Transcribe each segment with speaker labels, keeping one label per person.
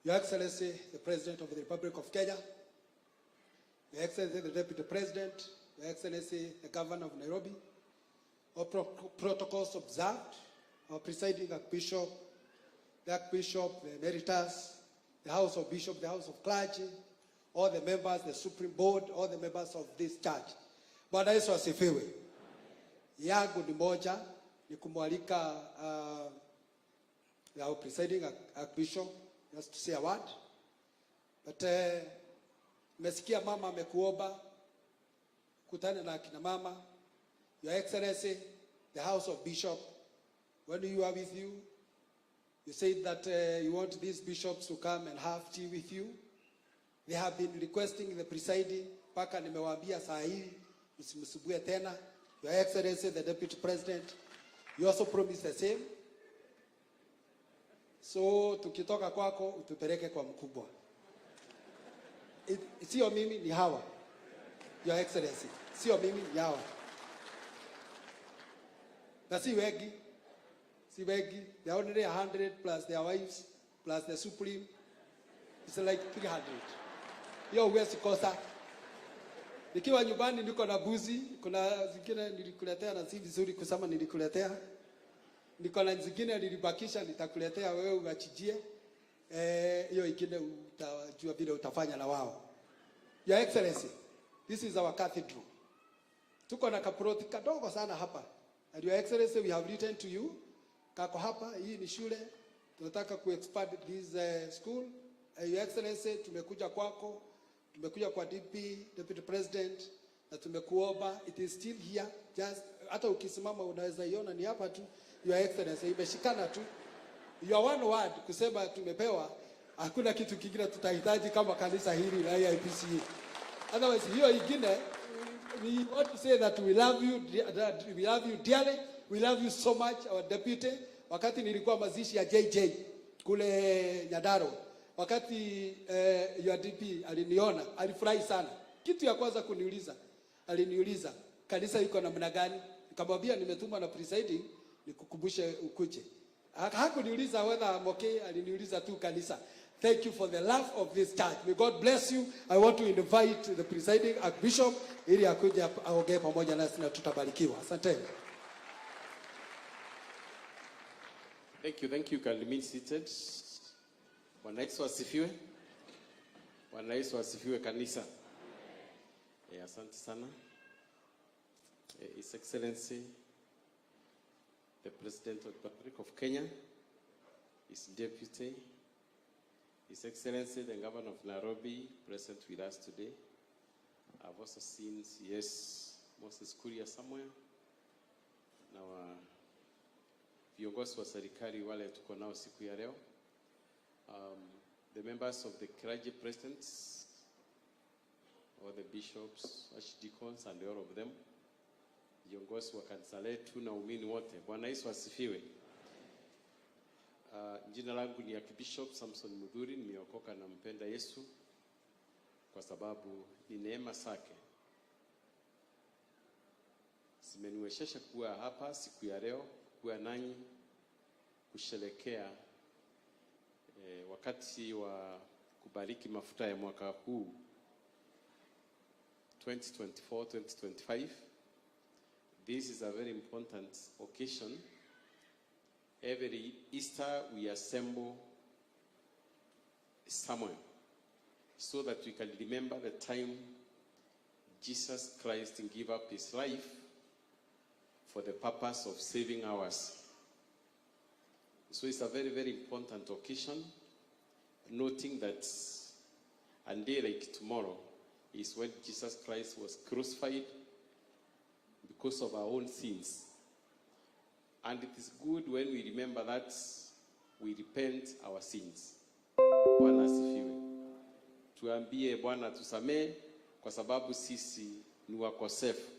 Speaker 1: Your Excellency, the President of the Republic of Kenya, Your Excellency, the Deputy President, Your Excellency, the Governor of Nairobi, all protocols observed, our presiding Archbishop, the Archbishop, the Emeritus, the House of Bishop, the House of Clergy, all the members, the Supreme Board, all the members of this church. Bwana Yesu asifiwe. Yangu ni moja, ni kumwalika our presiding Archbishop just to say a word. But mesikia mama amekuomba kutana na kina mama. Your Excellency, the House of Bishop, when you are with you, you said that you want these bishops to come and have tea with you. They have been requesting the presiding, paka nimewaambia saa hii, msimsumbue tena. Your Excellency, the Deputy President, you also promised the same. So tukitoka kwako utupeleke kwa mkubwa. Sio mimi ni hawa. Your Excellency, sio mimi ni hawa. Na si wengi. They are only 100 plus their wives plus the Supreme. It's like 300. Hiyo huwezi kosa. Nikiwa nyumbani niko na buzi, kuna zingine nilikuletea na si vizuri kusema nilikuletea. Niko na zingine nilibakisha nitakuletea wewe uachijie. Hiyo ingine utajua vile utafanya na wao. Your Excellency, this is our cathedral. Tuko na kaproti kadogo sana hapa. And Your Excellency, we have written to you. Kako hapa, hii ni shule. Tunataka ku-expand this school. Your Excellency, tumekuja kwako. Tumekuja kwa Deputy President, na tumekuomba. It is still here. Just hata ukisimama unaweza iona ni hapa tu. Your Excellency, imeshikana tu. Your one word kusema tumepewa, hakuna kitu kingine tutahitaji kama kanisa hili la Aipca. Otherwise hiyo ingine, we want to say that we love you, dearly. We love you so much, our deputy. Wakati nilikuwa mazishi ya JJ kule Nyadaro, wakati your DP aliniona, alifurahi sana. Kitu ya kwanza aliniuliza, kanisa iko namna gani? Nikamwambia nimetumwa na presiding nikukumbushe ukuje. Hakuniuliza whether I'm okay, aliniuliza tu kanisa. Thank you for the love of this church. May God bless you. I want to invite the presiding Archbishop ili akuje aongee pamoja nasi na tutabarikiwa. Asante.
Speaker 2: Thank you. Can remain seated. Bwana Yesu asifiwe. Bwana Yesu asifiwe kanisa. Asante sana. His Excellency, the President of the Republic of Kenya, His Deputy, His Excellency, the Governor of Nairobi, present with us today. I've also seen, yes, Moses Kuria somewhere. Now, viongozi wa serikali wale tuko nao siku ya leo. The members of the clergy presidents, all the bishops, archdeacons and all of them. Viongozi wa kanisa letu na waumini wote. Bwana Yesu asifiwe. Jina langu ni Archbishop Samson Mudhuri, nimeokoka na mpenda Yesu kwa sababu ni neema zake zimeniwezesha kuwa hapa siku ya leo, kuwa nanyi kusherehekea wakati wa kubariki mafuta ya mwaka huu 2024-2025. This is a very important occasion. Every Easter we assemble somewhere so that we can remember the time Jesus Christ gave up his life for the purpose of saving ours. So it's a very, very important occasion, noting that a day like tomorrow is when Jesus Christ was crucified because of our own sins. And it is good when we remember that we repent our sins. Bwana asifiwe. Tuambie Bwana tusamee kwa sababu sisi ni wakosefu.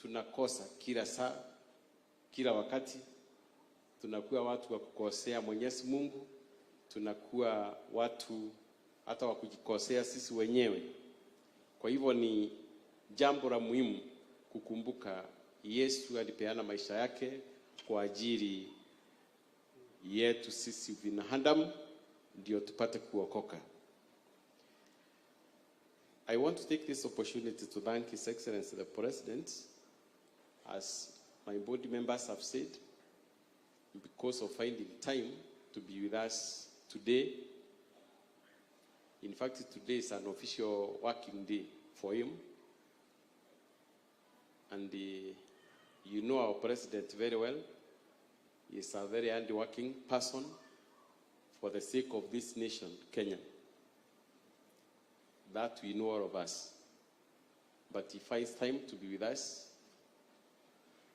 Speaker 2: Tunakosa kila saa, kila wakati. Tunakuwa watu wa kukosea Mwenyezi Mungu. Tunakuwa watu hata wa kujikosea sisi wenyewe. Kwa hivyo ni jambo la muhimu kukumbuka Yesu alipeana maisha yake kwa ajili yetu sisi binadamu, ndio tupate kuokoka. I want to take this opportunity to thank His Excellency the President, as my board members have said, because of finding time to be with us today. In fact, today is an official working day for him. And you know our president very well. He is a very hard-working person for the sake of this nation, Kenya. That we know, all of us. But he finds time to be with us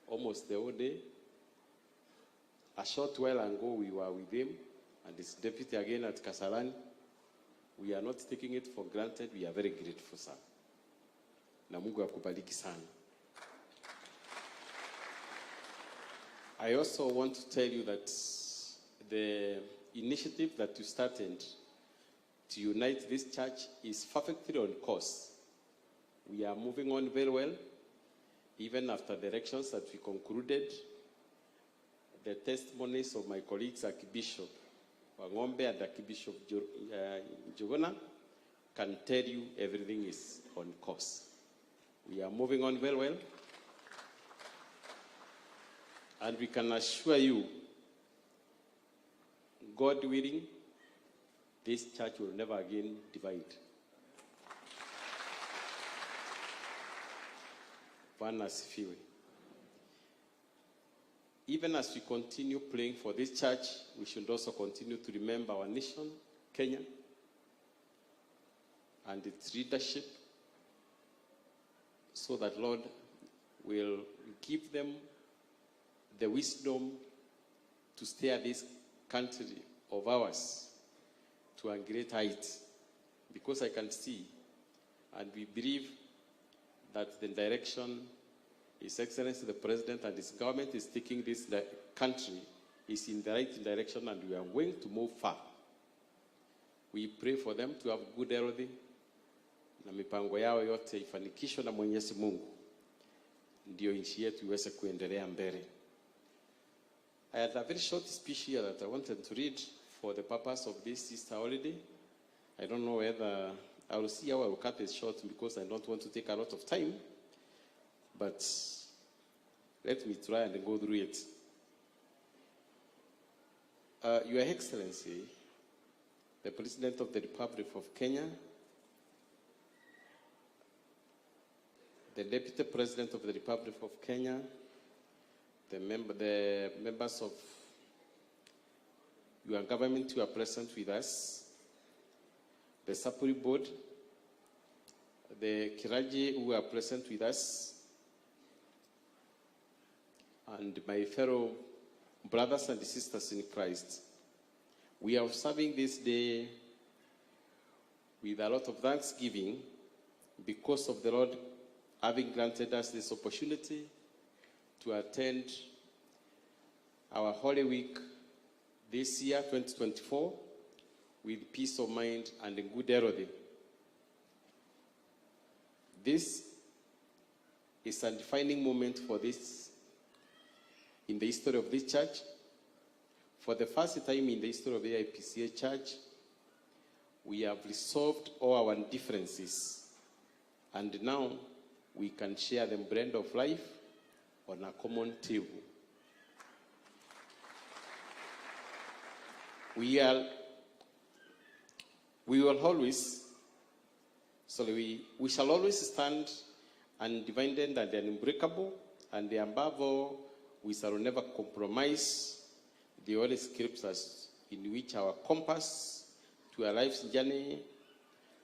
Speaker 2: almost the whole day. A short while ago, we were with him and his deputy again at Kasarani. We are not taking it for granted. We are very grateful, sir. Na Mungu akubariki sana. I also want to tell you that the initiative that you started to unite this church is perfectly on course. We are moving on very well, even after the elections that we concluded. The testimonies of my colleagues, Archbishop Wang'Ombe and Archbishop Jogona, can tell you everything is on course. We are moving on very well. And we can assure you, God willing, this church will never again divide. Bwana asifiwe. Even as we continue praying for this church, we should also continue to remember our nation, Kenya, and its leadership, so that Lord will give them the wisdom to steer this country of ours to a great height. Because I can see, and we believe that the direction His Excellency the President and his government is taking this country is in the right direction, and we are going to move far. We pray for them to have good health na mipango yao yote ifanikishwe na Mwenyezi Mungu, ndio nchi yetu iweze kuendelea mbele. I had a very short speech here that I wanted to read for the purpose of this Easter holiday. I don't know whether I will see how I will cut it short, because I don't want to take a lot of time. But let me try and go through it. Your Excellency, the President of the Republic of Kenya, the Deputy President of the Republic of Kenya, the members of your government who are present with us, the Sapuri Board, the Kiraji who are present with us, and my fellow brothers and sisters in Christ. We are observing this day with a lot of thanksgiving because of the Lord having granted us this opportunity to attend our Holy Week this year, 2024, with peace of mind and a good health. This is a defining moment for this in the history of this church. For the first time in the history of the Aipca Church, we have resolved all our differences, and now we can share the bread of life on a common table. We shall always stand undivided and unbreakable, and above all, we shall never compromise the Holy Scriptures, in which our compass to a life's journey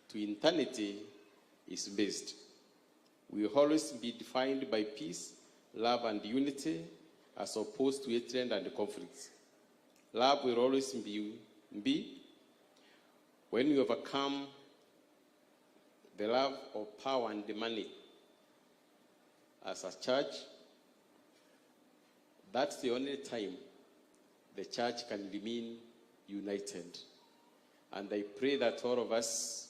Speaker 2: to eternity is based. We will always be defined by peace, love, and unity, as opposed to hatred and conflicts. Love will always be when you overcome the love of power and the money. As a church, that's the only time the church can remain united. And I pray that all of us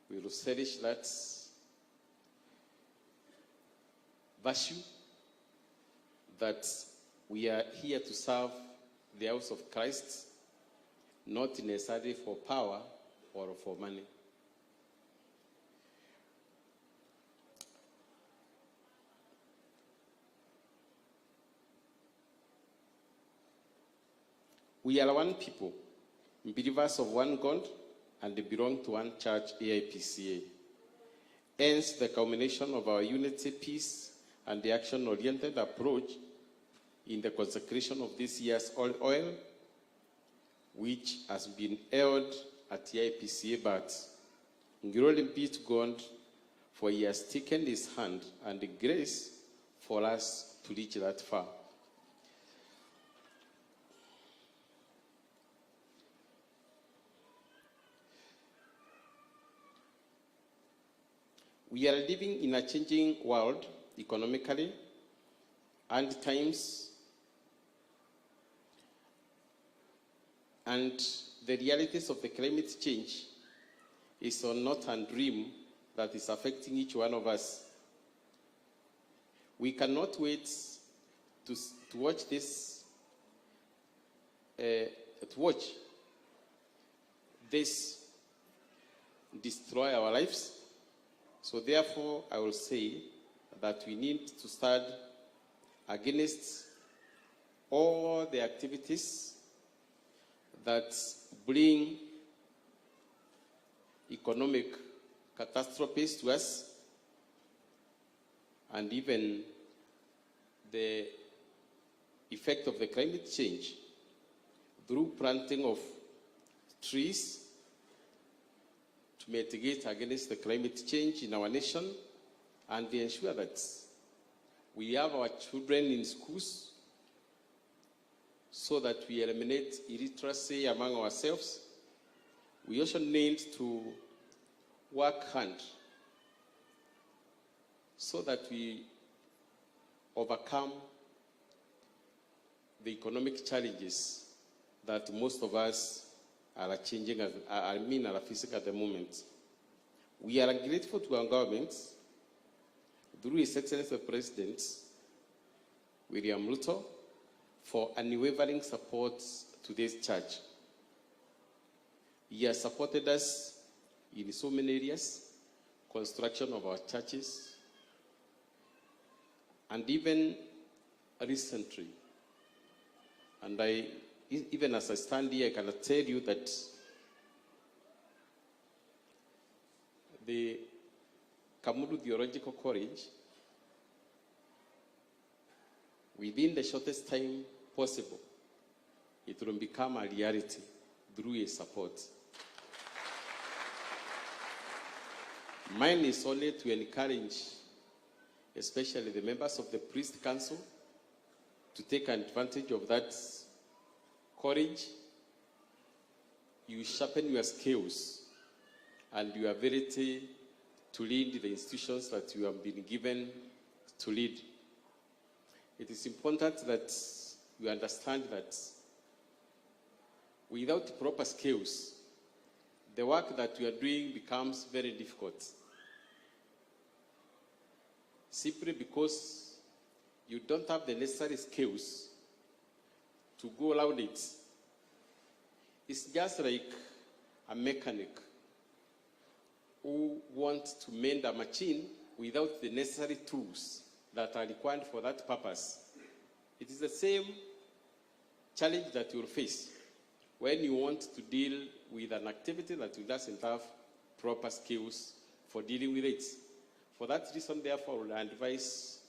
Speaker 2: will cherish that virtue, that we are here to serve the house of Christ, not necessarily for power or for money. We are one people, believers of one God, and belong to one church, Aipca. Hence, the culmination of our unity, peace, and the action-oriented approach in the consecration of this year's oil, which has been held at the Aipca, but glory be to God, for he has taken his hand and the grace for us to reach that far. We are living in a changing world economically and times, and the realities of the climate change is not a dream that is affecting each one of us. We cannot wait to watch this, destroy our lives. So therefore, I will say that we need to stand against all the activities that bring economic catastrophes to us, and even the effect of the climate change through planting of trees to mitigate against the climate change in our nation and ensure that we have our children in schools so that we eliminate illiteracy among ourselves. We also need to work hard so that we overcome the economic challenges that most of us are facing at the moment. We are grateful to our government, through His Excellency the President, William Ruto, for unwavering support to this church. He has supported us in so many areas, construction of our churches, and even recently. And even as I stand here, I cannot tell you that the Kamulu Theological College, within the shortest time possible, it will become a reality through His support. Mine is only to encourage, especially the members of the Priest Council, to take advantage of that courage. You sharpen your skills and your ability to lead the institutions that you have been given to lead. It is important that you understand that without proper skills, the work that you are doing becomes very difficult. Simply because you don't have the necessary skills to go around it. It's just like a mechanic who wants to mend a machine without the necessary tools that are required for that purpose. It is the same challenge that you will face when you want to deal with an activity that doesn't have proper skills for dealing with it. For that reason, therefore, I would advise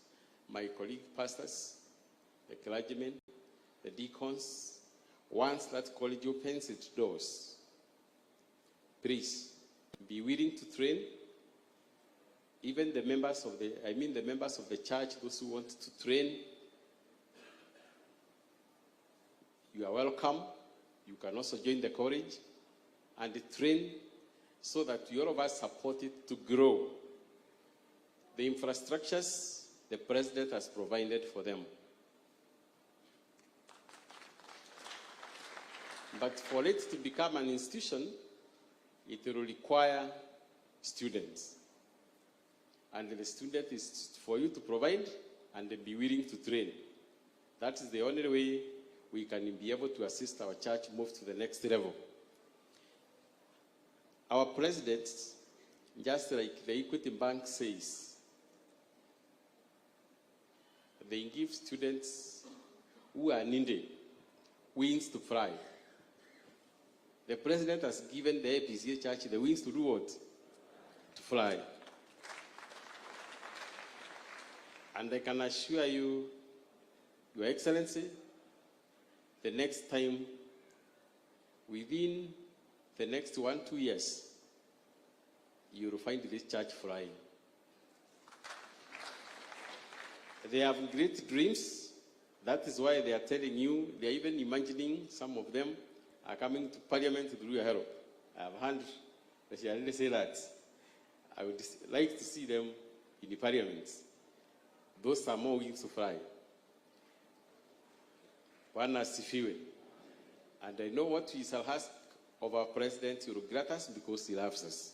Speaker 2: my colleague pastors, the clergymen, the deacons, once that college opens its doors, please be willing to train even the members of the church, those who want to train. You are welcome. You can also join the college and train so that all of us support it to grow. The infrastructures the President has provided for them. But for it to become an institution, it will require students. And the student is for you to provide and be willing to train. That is the only way we can be able to assist our church move to the next level. Our president, just like the Equity Bank says, they give students who are needy wings to fly. The president has given the APCA church the wings to do what? To fly. And I can assure you, Your Excellency, the next time, within the next 1-2 years, you will find this church flying. They have great dreams. That is why they are telling you, they are even imagining some of them are coming to Parliament through your help. I have heard that she already say that. I would like to see them in the Parliament. Those are more wings to fly. Bwana asifiwe. And I know what we shall ask of our president. He will grant us because he loves us.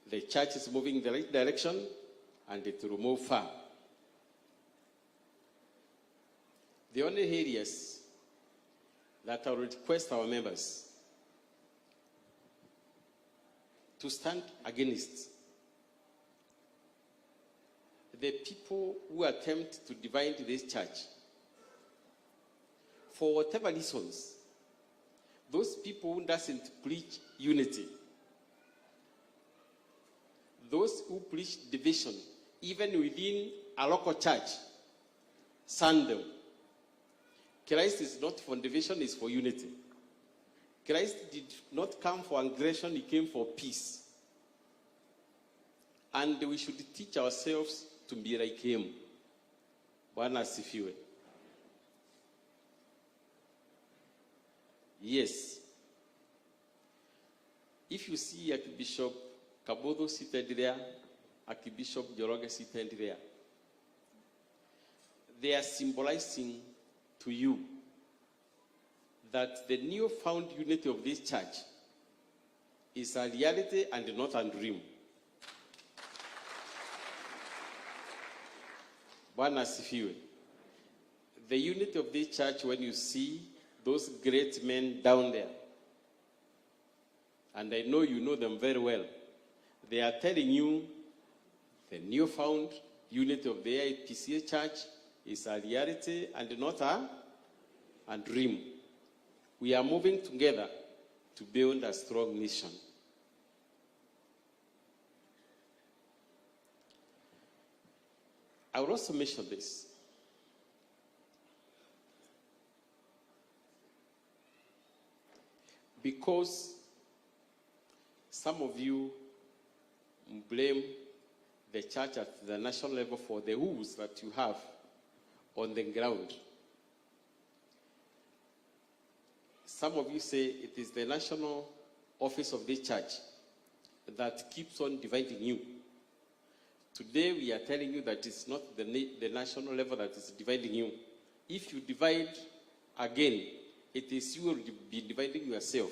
Speaker 2: The church is moving in the right direction, and it will move far. The only areas that I will request our members to stand against the people who attempt to divide this church, for whatever reasons, those people who doesn't preach unity, those who preach division, even within a local church, send them. Christ is not for division, is for unity. Christ did not come for aggression, he came for peace. And we should teach ourselves to be like him. Bwana asifiwe. Yes. If you see Archbishop Kabodo seated there, Archbishop Joroge seated there, they are symbolizing to you that the new-found unity of this church is a reality and not a dream. Bwana asifiwe. The unity of this church, when you see those great men down there, and I know you know them very well, they are telling you the new-found unity of the Aipca church is a reality and not a dream. We are moving together to build a strong nation. I will also mention this. Because some of you blame the church at the national level for the woes that you have on the ground. Some of you say it is the national office of this church that keeps on dividing you. Today we are telling you that it's not the national level that is dividing you. If you divide again, it is you will be dividing yourself.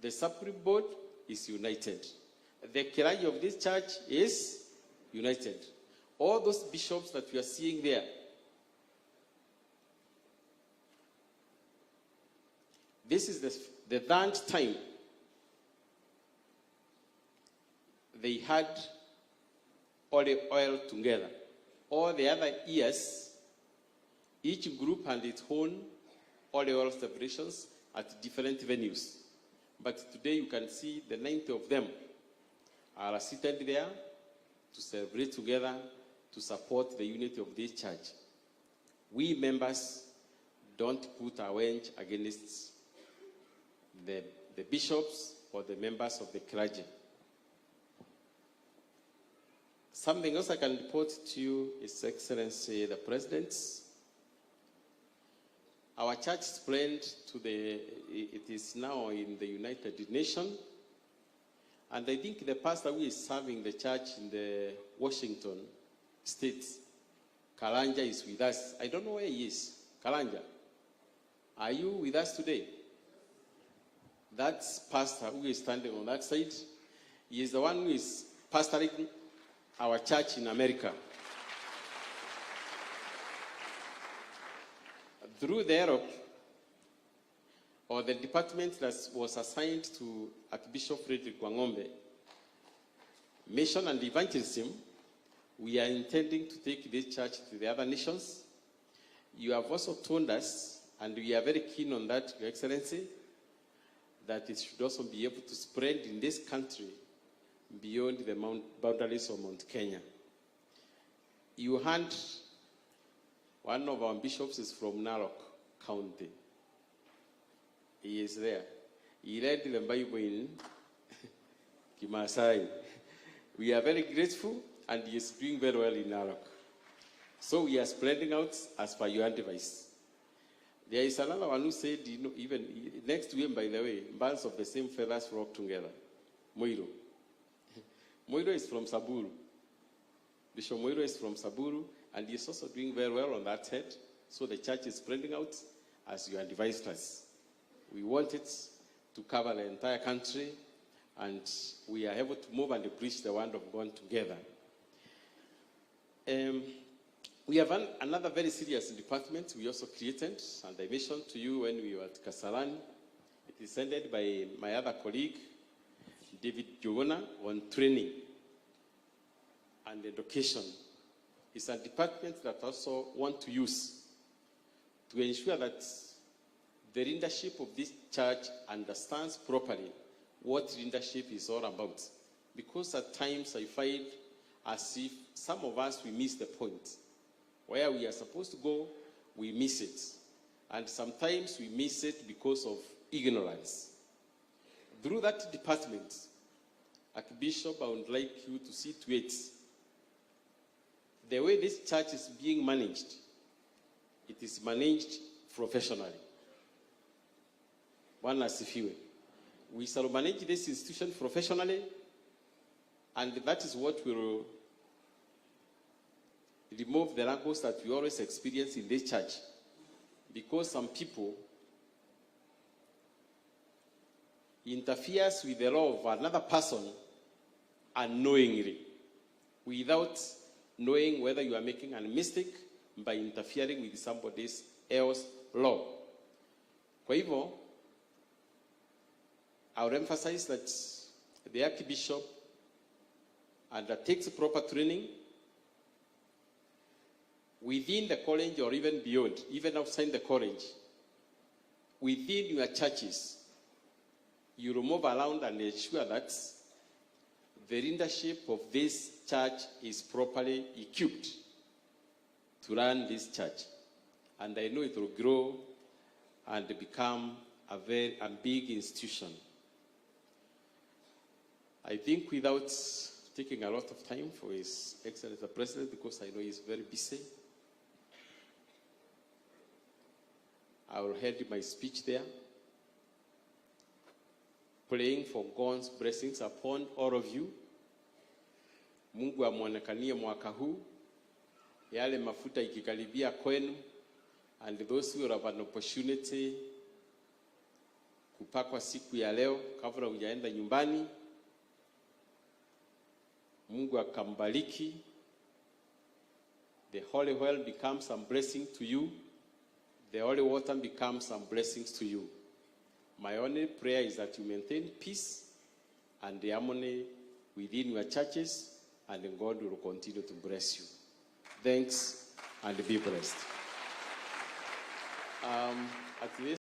Speaker 2: The Supreme Board is united. The cry of this church is united. All those bishops that we are seeing there, this is the third time they had olive oil together. All the other years, each group had its own olive oil celebrations at different venues. But today you can see the 90 of them are seated there to celebrate together, to support the unity of this church. We members don't put our wedge against the bishops or the members of the clergy. Something else I can report to you, His Excellency the President. Our church is planned it is now in the United Nations. And I think the pastor who is serving the church in the Washington State, Kalanja, is with us. I don't know where he is. Kalanja, are you with us today? That pastor who is standing on that side, he is the one who is pastoring our church in America. Through the Europe, or the department that was assigned to Archbishop Wang'Ombe, mission and evangelism, we are intending to take this church to the other nations. You have also told us, and we are very keen on that, Your Excellency, that it should also be able to spread in this country beyond the boundaries of Mount Kenya. You heard one of our bishops is from Narok County. He is there. He read the Bible in Kimasai. We are very grateful, and he is doing very well in Narok. So we are spreading out as per your advice. There is another one who said, even next to him, by the way, birds of the same feathers flock together. Moiro. Moiro is from Saburu. Bishop Moiro is from Saburu, and he is also doing very well on that head. So the church is spreading out as you advised us. We want it to cover the entire country, and we are able to move and preach the word of God together. We have another very serious department we also created, and I mentioned to you when we were at Kasarani. It is headed by my other colleague, David Jogona, on training and education. It's a department that also want to use to ensure that the leadership of this church understands properly what leadership is all about. Because at times I find as if some of us, we miss the point. Where we are supposed to go, we miss it. And sometimes we miss it because of ignorance. Through that department, Archbishop, I would like you to see to it. The way this church is being managed, it is managed professionally. One as if you. We shall manage this institution professionally, and that is what will remove the rankles that we always experience in this church. Because some people interferes with the law of another person unknowingly, without knowing whether you are making a mistake by interfering with somebody else's law. Kwa hivyo, I would emphasize that the Archbishop undertakes proper training within the college or even beyond, even outside the college. Within your churches, you move around and ensure that the leadership of this church is properly equipped to run this church. And I know it will grow and become a big institution. I think without taking a lot of time for His Excellency the President, because I know he's very busy, I will end my speech there, praying for God's blessings upon all of you. Mungu amuonekanie mwaka huu, yale mafuta ikikaribia kwenu, and those who have an opportunity kupakwa siku ya leo kabla hujaenda nyumbani, Mungu akambariki. The holy oil becomes some blessing to you. The holy water becomes some blessings to you. My only prayer is that you maintain peace and the harmony within your churches, and God will continue to bless you. Thanks, and be blessed. At this